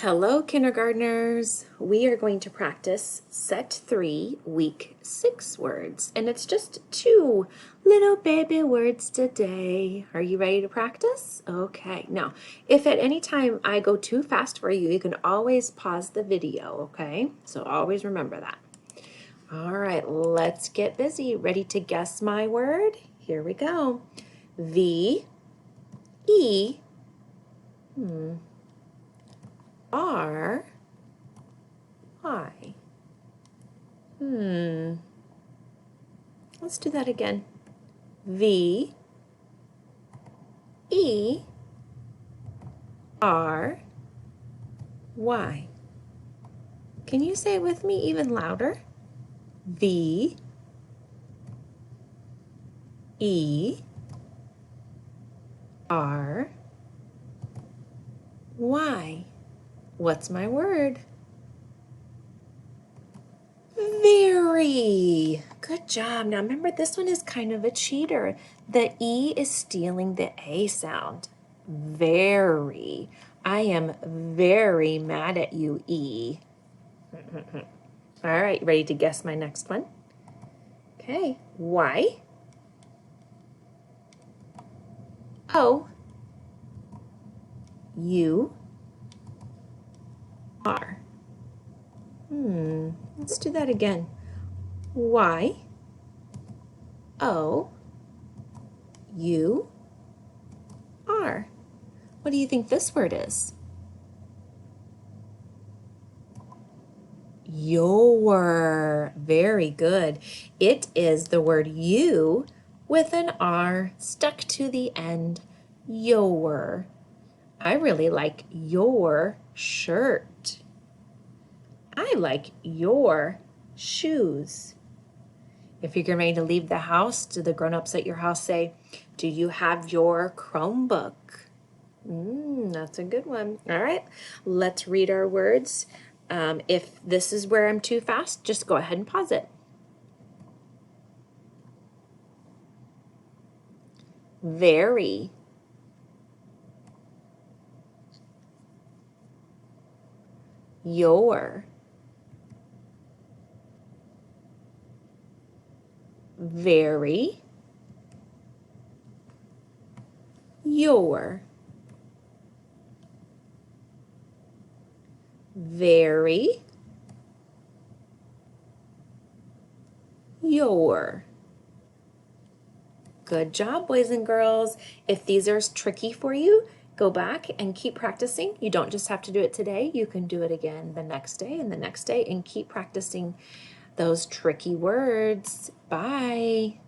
Hello, kindergartners. We are going to practice set 3, week 6 words, and it's just 2 little baby words today. Are you ready to practice? Okay. Now, if at any time I go too fast for you, you can always pause the video, okay? So always remember that. All right, let's get busy. Ready to guess my word? Here we go. V, E, R, Y. Let's do that again. V, E, R, Y. Can you say it with me even louder? V, E, R, Y. What's my word? Very. Good job. Now remember, this one is kind of a cheater. The E is stealing the A sound. Very. I am very mad at you, E. All right, ready to guess my next one? Okay. Y, O, U, R. Let's do that again. Y, O, U, R. What do you think this word is? Your. Very good. It is the word you with an R stuck to the end. Your. I really like your shirt. I like your shoes. If you're getting ready to leave the house, do the grown-ups at your house say, "Do you have your Chromebook?" That's a good one. All right, let's read our words. If this is where I'm too fast, just go ahead and pause it. Very. Your. Very. Your. Very. Your. Good job, boys and girls. If these are tricky for you, go back and keep practicing. You don't just have to do it today. You can do it again the next day and the next day and keep practicing those tricky words. Bye.